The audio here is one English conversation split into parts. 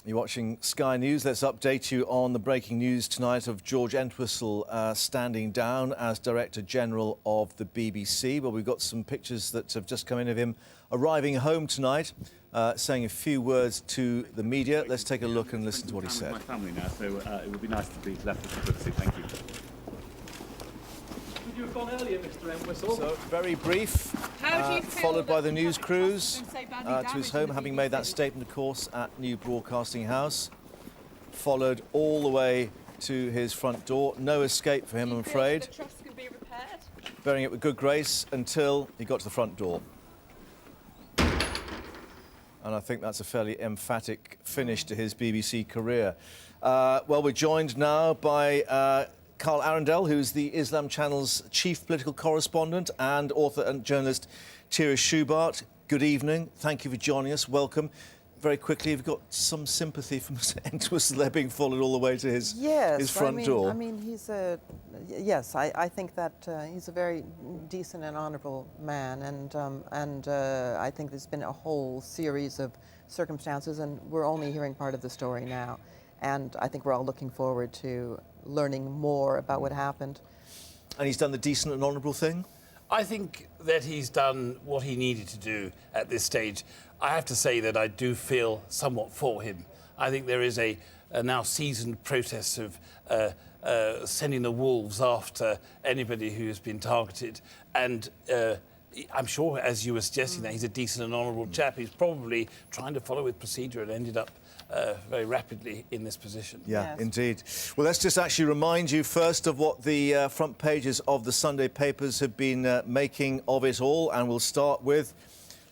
You're watching Sky News. Let's update you on the breaking news tonight of George Entwistle standing down as Director General of the BBC. Well, we've got some pictures that have just come in of him arriving home tonight, saying a few words to the media. Let's take a look and listen to what he said. My family now, so it would be nice to be left with some privacy. Thank you. Would you have gone earlier, Mr. Entwistle? So, very brief, followed by the news crews to his home, having made that statement, of course, at New Broadcasting House. Followed all the way to his front door. No escape for him, I'm afraid. The trust can be repaired? Bearing it with good grace until he got to the front door. And I think that's a fairly emphatic finish to his BBC career. Well, we're joined now by Carl Arrindell, who's the Islam Channel's chief political correspondent, and author and journalist Tira Schubart. Good evening. Thank you for joining us. Welcome. Very quickly, you've got some sympathy from Mr. Entwistle there being followed all the way to his front door. I mean, he's a... Yes, I think that he's a very decent and honourable man, and I think there's been a whole series of circumstances, and we're only hearing part of the story now. And I think we're all looking forward to learning more about what happened. And he's done the decent and honourable thing? I think that he's done what he needed to do at this stage. I have to say that I do feel somewhat for him. I think there is a now seasoned process of sending the wolves after anybody who has been targeted. And I'm sure, as you were suggesting, that he's a decent and honourable chap. He's probably trying to follow with procedure and ended up very rapidly in this position. Yeah, yes. Indeed. Well, let's just actually remind you first of what the front pages of the Sunday papers have been making of it all, and we'll start with,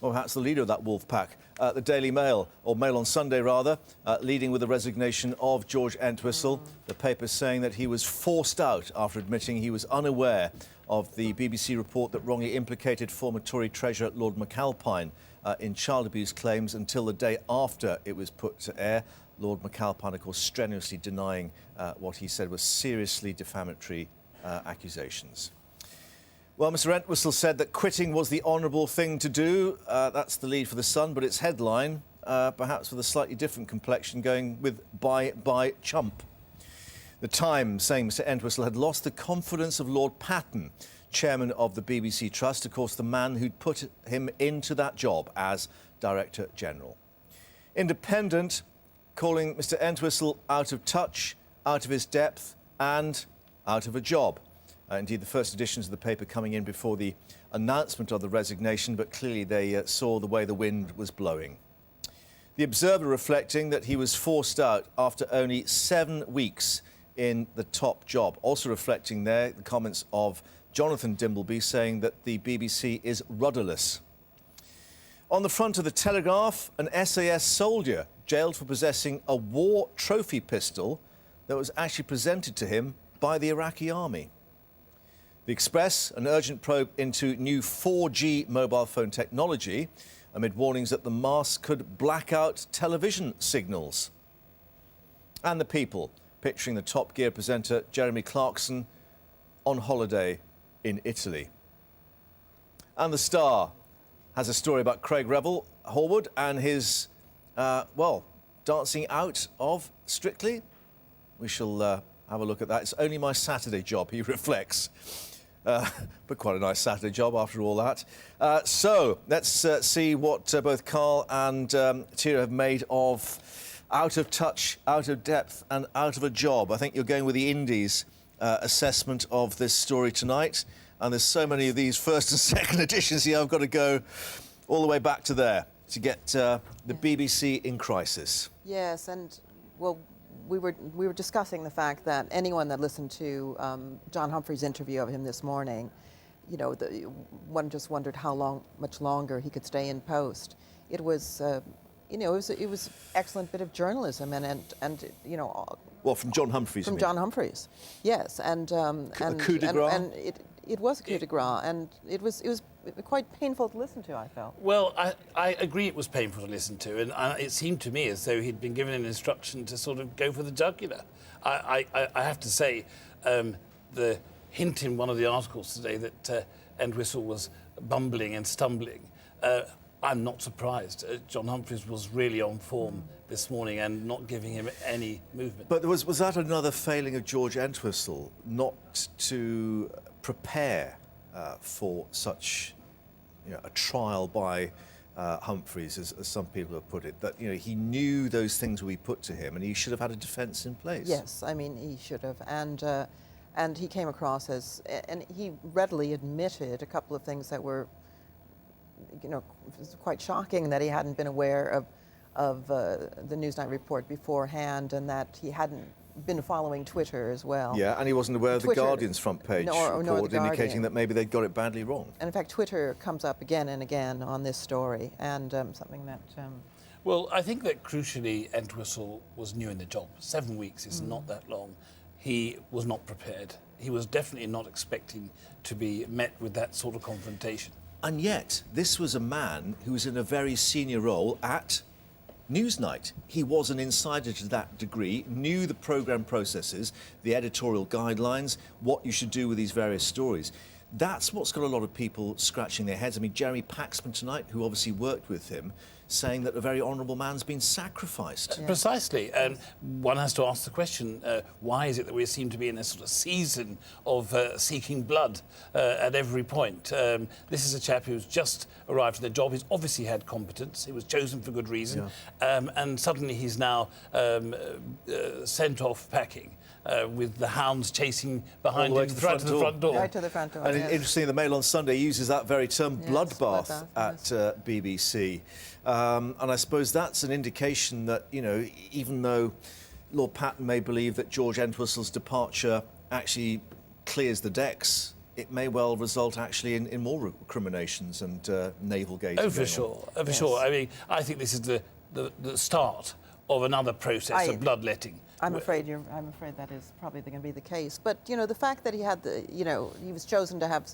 well, perhaps the leader of that wolf pack, the Daily Mail, or Mail on Sunday rather, leading with the resignation of George Entwistle. The paper saying that he was forced out after admitting he was unaware of the BBC report that wrongly implicated former Tory Treasurer Lord McAlpine in child abuse claims until the day after it was put to air. Lord McAlpine, of course, strenuously denying what he said was seriously defamatory accusations. Well, Mr. Entwistle said that quitting was the honourable thing to do. That's the lead for The Sun, but its headline, perhaps with a slightly different complexion, going with bye chump. The Times saying Mr. Entwistle had lost the confidence of Lord Patten, chairman of the BBC Trust, of course, the man who'd put him into that job as Director General. Independent calling Mr. Entwistle out of touch, out of his depth, and out of a job. Indeed, the first editions of the paper coming in before the announcement of the resignation, but clearly they saw the way the wind was blowing. The Observer reflecting that he was forced out after only 7 weeks in the top job. Also reflecting there the comments of Jonathan Dimbleby saying that the BBC is rudderless. On the front of the Telegraph, an SAS soldier jailed for possessing a war trophy pistol that was actually presented to him by the Iraqi army. The Express, an urgent probe into new 4G mobile phone technology amid warnings that the mast could black out television signals. And the People, picturing the Top Gear presenter Jeremy Clarkson on holiday in Italy. And the Star has a story about Craig Revel Horwood and his, dancing out of Strictly. We shall have a look at that. It's only my Saturday job, he reflects. But quite a nice Saturday job after all that. So let's see what both Carl and Tira have made of out of touch, out of depth and out of a job. I think you're going with the Indies assessment of this story tonight. And there's so many of these first and second editions here, I've got to go all the way back to there to get the BBC in crisis. Yes, and, well, we were discussing the fact that anyone that listened to John Humphrey's interview of him this morning, you know, one just wondered how much longer he could stay in post. It was, you know, it was excellent bit of journalism, and you know. Well, from John Humphreys. From John Humphreys, yes, and a coup de grace. And it was a coup de grace, and it was quite painful to listen to, I felt. Well, I agree it was painful to listen to, and it seemed to me as though he'd been given an instruction to sort of go for the jugular. I have to say, the hint in one of the articles today that Entwistle was bumbling and stumbling, I'm not surprised. John Humphreys was really on form this morning and not giving him any movement. But was that another failing of George Entwistle not to prepare for such a trial by Humphreys, as some people have put it, that he knew those things would be put to him and he should have had a defence in place? Yes, I mean, he should have. And he came across as, and he readily admitted a couple of things that were, it was quite shocking, that he hadn't been aware of the Newsnight report beforehand, and that he hadn't been following Twitter as well. Yeah, and he wasn't aware of Twitter, the Guardian's front page report indicating that maybe they'd got it badly wrong. And in fact, Twitter comes up again and again on this story, and something that... Well, I think that crucially, Entwistle was new in the job. 7 weeks is not that long. He was not prepared. He was definitely not expecting to be met with that sort of confrontation. And yet, this was a man who was in a very senior role at Newsnight. He was an insider to that degree, knew the programme processes, the editorial guidelines, what you should do with these various stories. That's what's got a lot of people scratching their heads. I mean, Jeremy Paxman tonight, who obviously worked with him, saying that a very honourable man's been sacrificed. Yeah. Precisely. And one has to ask the question, why is it that we seem to be in a sort of season of seeking blood at every point? This is a chap who's just arrived in the job. He's obviously had competence. He was chosen for good reason. Yeah. And suddenly he's now sent off packing. With the hounds chasing behind him to the front door. Right to the front door. And yes. interestingly, the Mail on Sunday uses that very term, Yes, bloodbath, yes. at BBC. And I suppose that's an indication that, even though Lord Patten may believe that George Entwistle's departure actually clears the decks, it may well result actually in more recriminations and navel gazing. Oh, for sure. Oh, for sure. I mean, I think this is the start of another process of bloodletting. I'm afraid that is probably going to be the case. But the fact that he had he was chosen to have,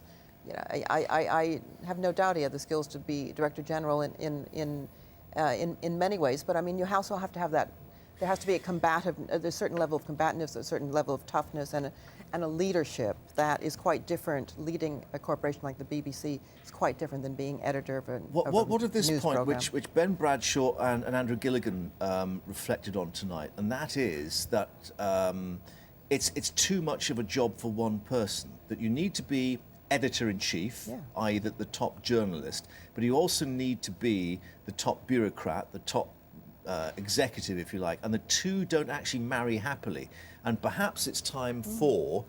I have no doubt he had the skills to be Director General in many ways. But I mean, you also have to have that. There has to be a certain level of combativeness, a certain level of toughness, and a leadership that is quite different. Leading a corporation like the BBC is quite different than being editor of a What at this news point, program. which Ben Bradshaw and Andrew Gilligan reflected on tonight, and that is that it's too much of a job for one person, that you need to be editor-in-chief, i.e. the top journalist, but you also need to be the top bureaucrat, the top executive, if you like, and the two don't actually marry happily. And perhaps it's time for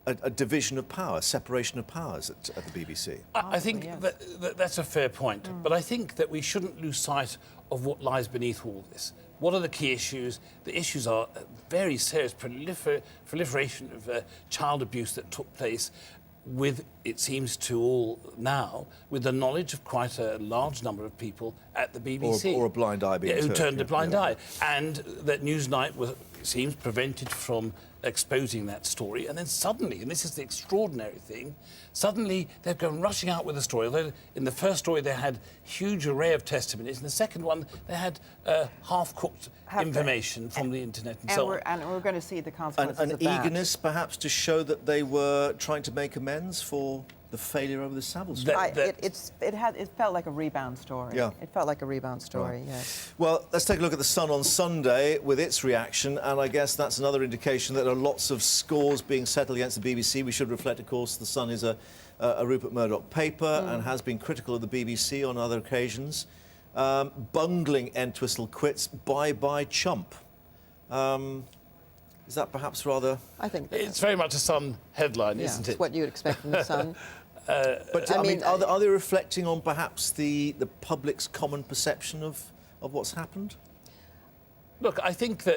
a division of power, separation of powers at the BBC. I think that's a fair point, but I think that we shouldn't lose sight of what lies beneath all this. What are the key issues? The issues are very serious proliferation of child abuse that took place with, it seems to all now, with the knowledge of quite a large number of people at the BBC. Or a blind eye being who turned a blind yeah. eye. And that Newsnight seems prevented from exposing that story. And then suddenly, and this is the extraordinary thing, suddenly they've gone rushing out with a story. Although in the first story they had huge array of testimonies, in the second one they had half-cooked information from the internet and so on. And we're going to see the consequences An of that. eagerness, perhaps, to show that they were trying to make amends for the failure over the Savile story. It felt like a rebound story. Yeah. It felt like a rebound story, Right. yes. Well, let's take a look at the Sun on Sunday with its reaction, and I guess that's another indication that there are lots of scores being settled against the BBC. We should reflect, of course, the Sun is a Rupert Murdoch paper and has been critical of the BBC on other occasions. Bungling Entwistle quits, bye-bye chump. Is that perhaps rather... I think It's very much a Sun headline, isn't it? It's what you'd expect from the Sun. But I mean, are they reflecting on perhaps the public's common perception of what's happened? Look, I think that